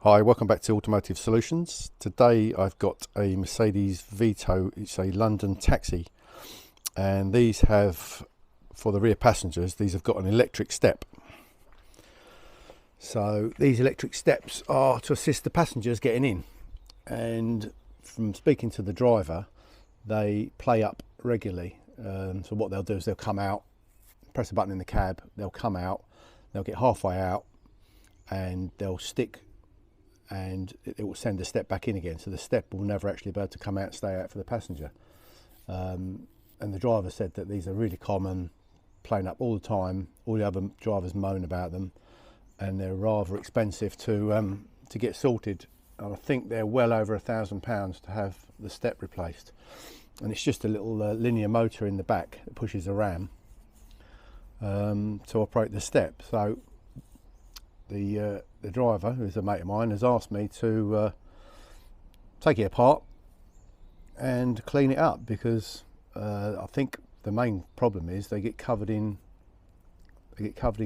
Hi, welcome back to Automotive Solutions. Today I've got a Mercedes Vito, it's a London taxi, and these have, for the rear passengers, these have got an electric step. So these electric steps are to assist the passengers getting in, and from speaking to the driver, they play up regularly. So what they'll do is they'll come out, press a button in the cab, they'll come out, they'll get halfway out, and they'll stick, and it will send the step back in again. So the step will never actually be able to come out and stay out for the passenger. And the driver said that these are really common, playing up all the time. All the other drivers moan about them, and they're rather expensive to get sorted. And I think they're well over £1,000 to have the step replaced. And it's just a little linear motor in the back that pushes a ram to operate the step. So the driver, who's a mate of mine, has asked me to take it apart and clean it up, because I think the main problem is they get covered in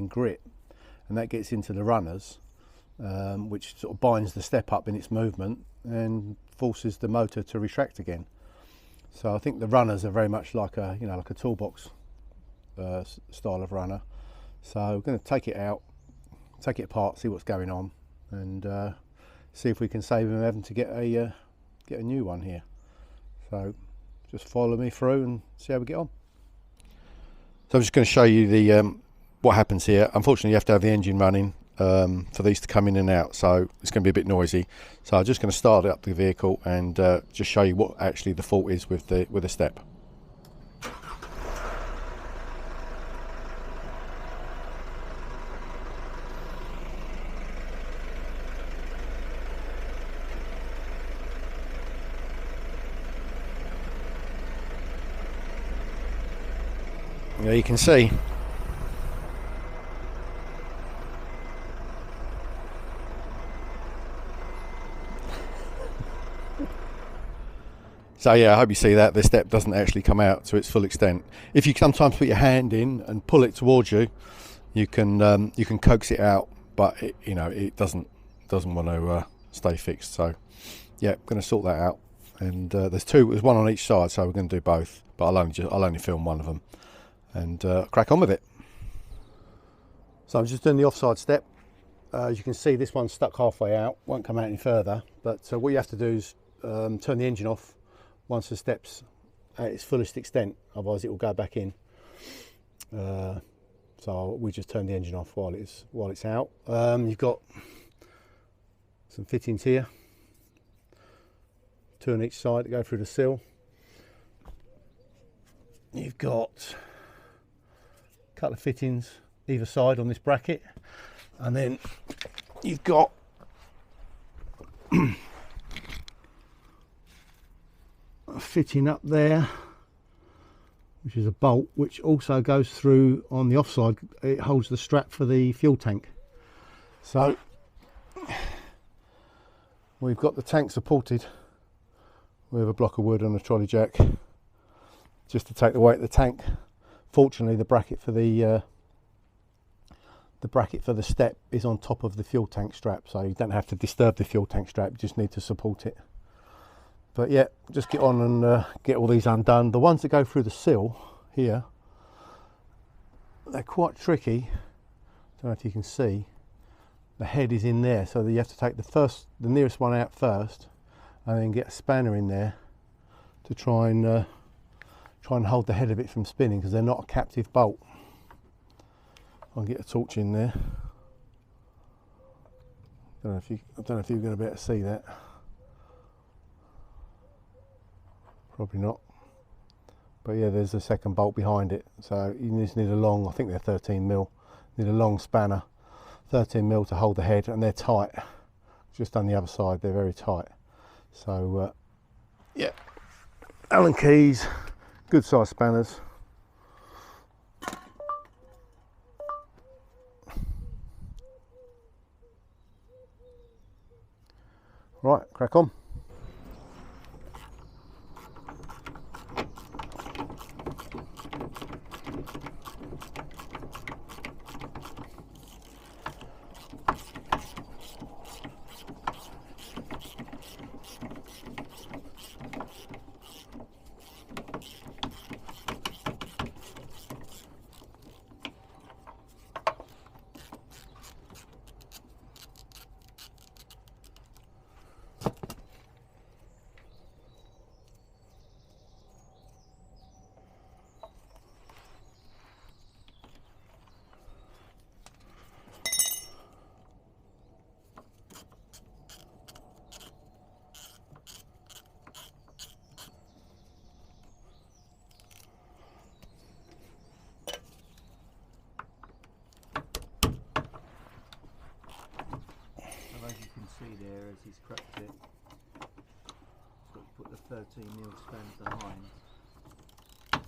grit, and that gets into the runners, which sort of binds the step up in its movement and forces the motor to retract again. So I think the runners are very much like a like a toolbox style of runner. So we're going to take it out, take it apart, see what's going on, and see if we can save him having to get a new one here. So just follow me through and see how we get on. So I'm just going to show you the what happens here. Unfortunately, you have to have the engine running for these to come in and out, so it's going to be a bit noisy. So I'm just going to start up the vehicle and just show you what actually the fault is with the step. There you can see. So yeah, I hope you see that the step doesn't actually come out to its full extent. If you sometimes put your hand in and pull it towards you, you can coax it out, but it doesn't want to stay fixed. So yeah, I'm going to sort that out. And there's one on each side, so we're going to do both. But I'll only film one of them and crack on with it. So I'm just doing the offside step. As you can see, this one's stuck halfway out, won't come out any further. But what you have to do is turn the engine off once the step's at its fullest extent, otherwise it will go back in. So we just turn the engine off while it's out. You've got some fittings here, 2 on each side to go through the sill. You've got a couple of fittings either side on this bracket, and then you've got a fitting up there, which is a bolt which also goes through on the offside. It holds the strap for the fuel tank. So we've got the tank supported with a block of wood and a trolley jack just to take the weight of the tank. Fortunately, the bracket for the step is on top of the fuel tank strap, so you don't have to disturb the fuel tank strap, you just need to support it. But yeah, just get on and get all these undone. The ones that go through the sill here, they're quite tricky. Don't know if you can see. The head is in there, so you have to take the nearest one out first, and then get a spanner in there to try and hold the head of it from spinning, because they're not a captive bolt. I'll get a torch in there. I don't know if you're going to be able to see that. Probably not. But yeah, there's a second bolt behind it. So you just need a long, I think they're 13mm, need a long spanner, 13mm to hold the head, and they're tight. Just on the other side, they're very tight. So yeah, Allen keys, good size spanners. Right, crack on. see there as he's cracked it. Got to put the 13mm span behind to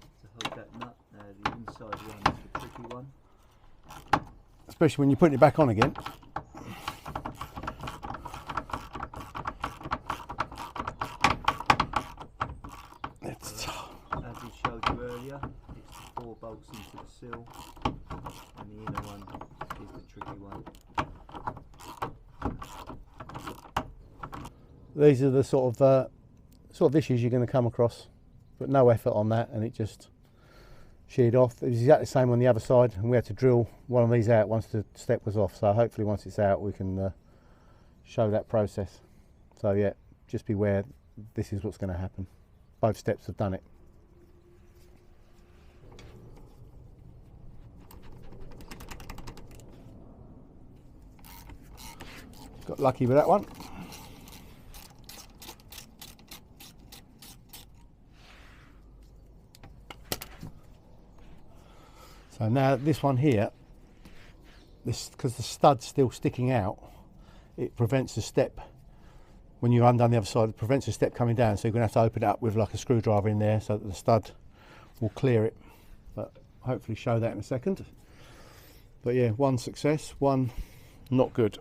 hold that nut. Now the inside one is the tricky one. Especially when you're putting it back on again. As we showed you earlier, it's the 4 bolts into the sill, and the inner one is the tricky one. These are the sort of issues you're going to come across, but no effort on that, and it just sheared off. It was exactly the same on the other side, and we had to drill one of these out once the step was off. So hopefully once it's out we can show that process. So yeah, just beware, this is what's going to happen. Both steps have done it. Got lucky with that one. So now this one here, because the stud's still sticking out, it prevents the step, when you undone the other side, it prevents the step coming down, so you're going to have to open it up with like a screwdriver in there so that the stud will clear it. But hopefully show that in a second. But yeah, one success, one not good.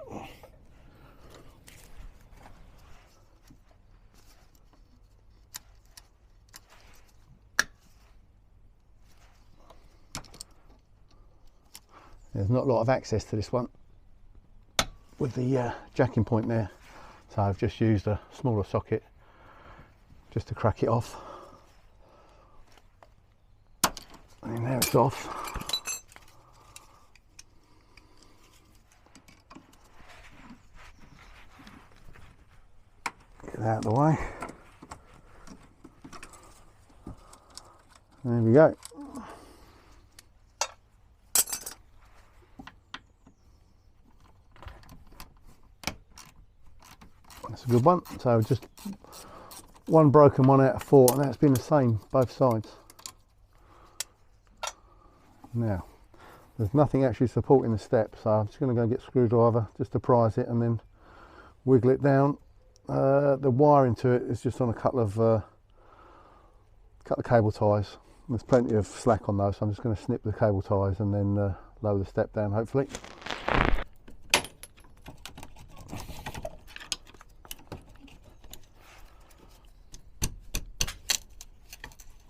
There's not a lot of access to this one with the jacking point there, so I've just used a smaller socket just to crack it off, and now it's off. Get that out of the way. There we go. That's a good one. So just one broken, one out of 4, and that's been the same both sides. Now there's nothing actually supporting the step, so I'm just going to go get a screwdriver just to prise it and then wiggle it down. The wiring to it is just on a couple of cable ties. There's plenty of slack on those, so I'm just going to snip the cable ties and then lower the step down, hopefully.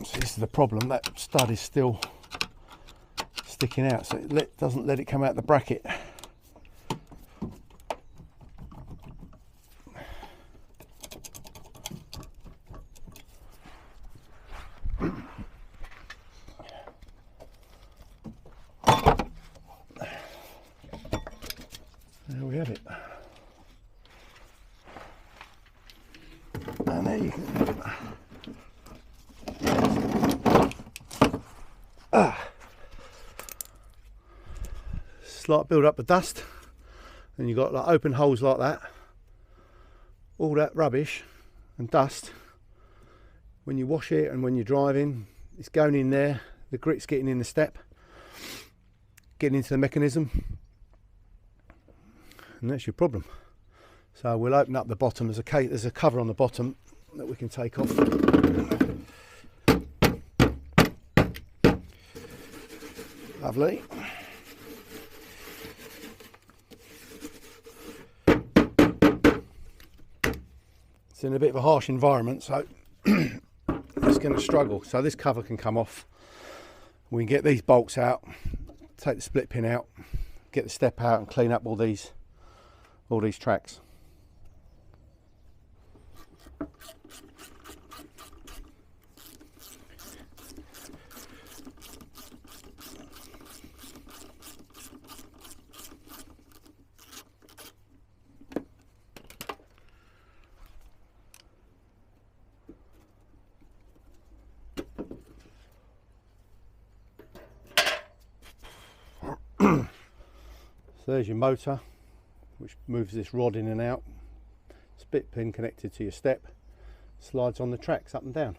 So this is the problem, that stud is still sticking out, so it doesn't let it come out the bracket. There we have it. And there you can. Slight build up of dust, and you've got like open holes like that. All that rubbish and dust, when you wash it and when you're driving, it's going in there. The grit's getting in the step, getting into the mechanism, and that's your problem. So we'll open up the bottom. There's a cover on the bottom that we can take off. Lovely. It's in a bit of a harsh environment, so it's going to struggle. So this cover can come off. We can get these bolts out, take the split pin out, get the step out, and clean up all these tracks. So there's your motor, which moves this rod in and out. Split pin connected to your step, slides on the tracks up and down.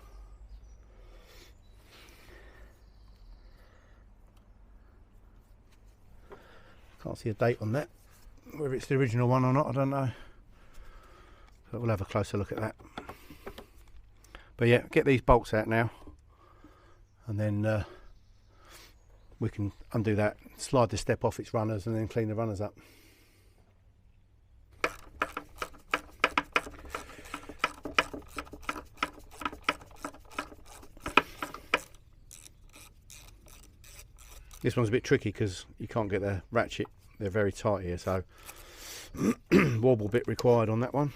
Can't see a date on that, whether it's the original one or not, I don't know. So we'll have a closer look at that. But yeah, get these bolts out now, and then we can undo that, slide the step off its runners, and then clean the runners up. This one's a bit tricky because you can't get the ratchet, they're very tight here, so wobble bit required on that one.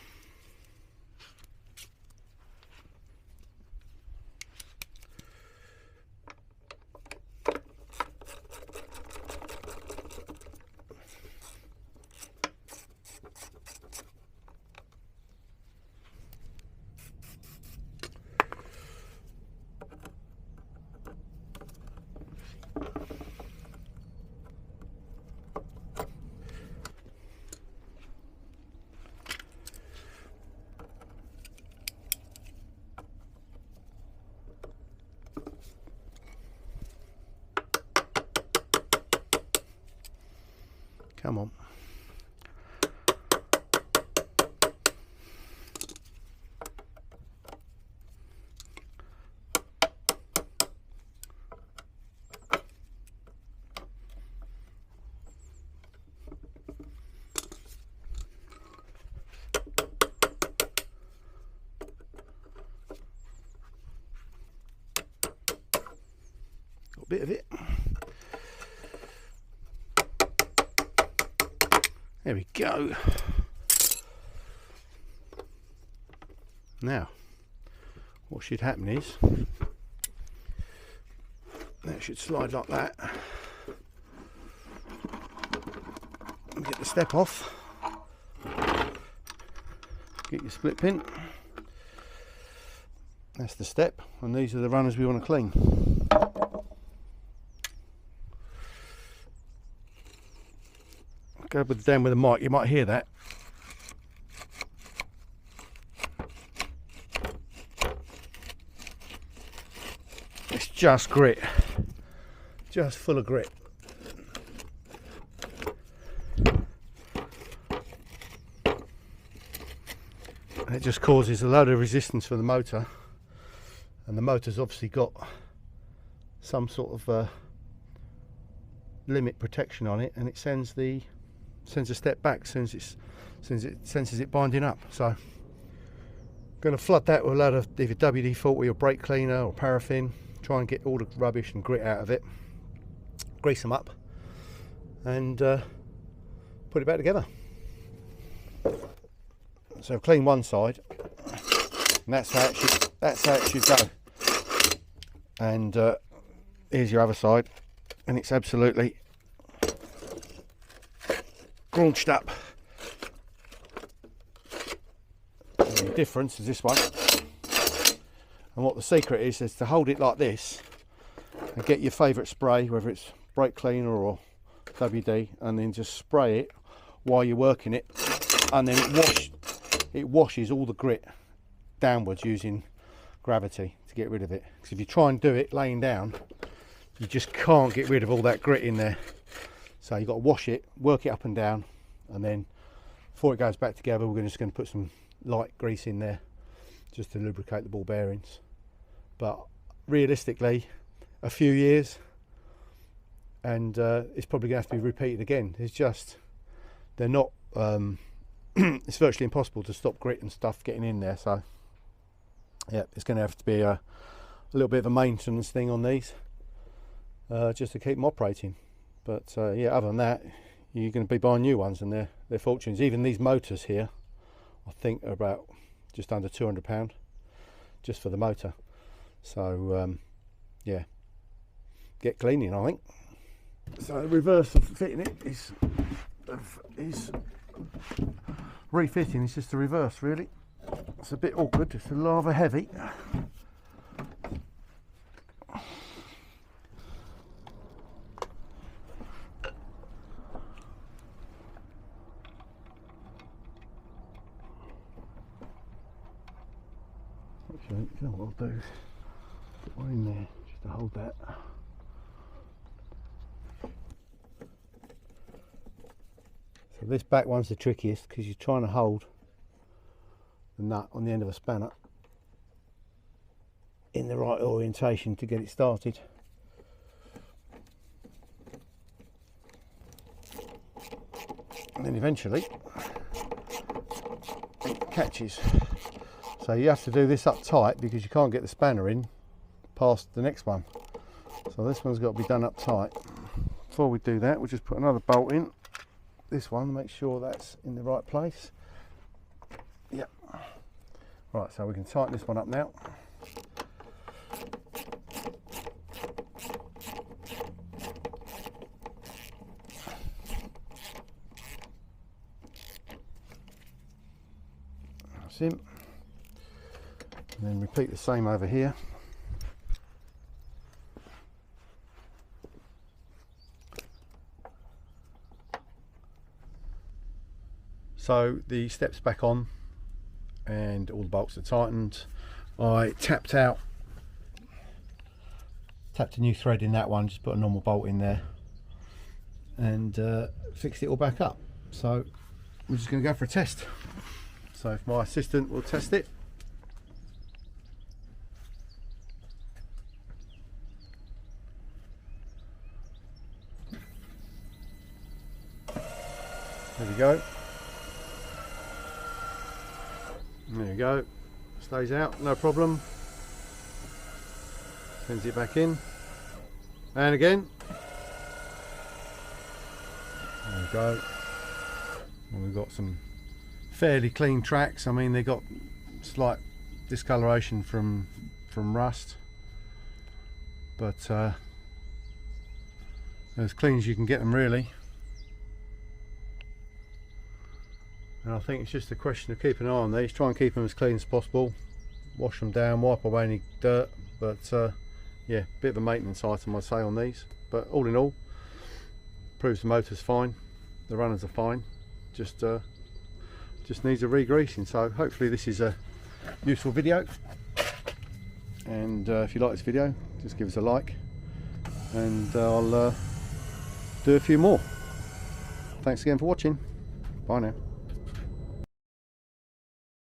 Come on. Got a bit of it. There we go. Now, what should happen is, that should slide like that. And get the step off. Get your split pin. That's the step, and these are the runners we want to clean. Go down with the mic, you might hear that. It's just grit, just full of grit. And it just causes a load of resistance for the motor, and the motor's obviously got some sort of limit protection on it, and it sends a step back as soon as it senses it binding up. So I'm going to flood that with a load of either WD-40 or brake cleaner or paraffin, try and get all the rubbish and grit out of it, grease them up, and put it back together. So clean one side, and that's how it should go. And here's your other side, and it's absolutely graunched up. And the difference is this one, and what the secret is to hold it like this and get your favourite spray, whether it's brake cleaner or WD, and then just spray it while you're working it, and then it washes all the grit downwards using gravity to get rid of it. Because if you try and do it laying down, you just can't get rid of all that grit in there. So you've got to wash it, work it up and down, and then before it goes back together, we're just going to put some light grease in there just to lubricate the ball bearings. But realistically, a few years, and it's probably going to have to be repeated again. It's just, they're not, it's virtually impossible to stop grit and stuff getting in there. So yeah, it's going to have to be a little bit of a maintenance thing on these, just to keep them operating. But yeah, other than that, you're going to be buying new ones, and they're fortunes. Even these motors here, I think, are about just under £200 just for the motor. So yeah, get cleaning, I think. So the reverse of fitting it is refitting. It's just the reverse, really. It's a bit awkward. It's rather heavy. Actually, you know what I'll do? Put one in there just to hold that. So this back one's the trickiest because you're trying to hold the nut on the end of a spanner in the right orientation to get it started. And then eventually it catches. So you have to do this up tight because you can't get the spanner in past the next one. So this one's got to be done up tight. Before we do that, we'll just put another bolt in. This one, make sure that's in the right place. Yep. Right, so we can tighten this one up now. That's him. And then repeat the same over here. So the step's back on and all the bolts are tightened. I tapped a new thread in that one, just put a normal bolt in there and fixed it all back up. So we're just going to go for a test. So if my assistant will test it. There we go. There you go, stays out, no problem. Sends it back in. And again. There we go. And we've got some fairly clean tracks. I mean, they got slight discoloration from rust. But as clean as you can get them, really. And I think it's just a question of keeping an eye on these, try and keep them as clean as possible, wash them down, wipe away any dirt, but yeah, bit of a maintenance item I'd say on these, but all in all, proves the motor's fine, the runners are fine, just needs a re-greasing. So hopefully this is a useful video, and if you like this video, just give us a like, and I'll do a few more. Thanks again for watching, bye now.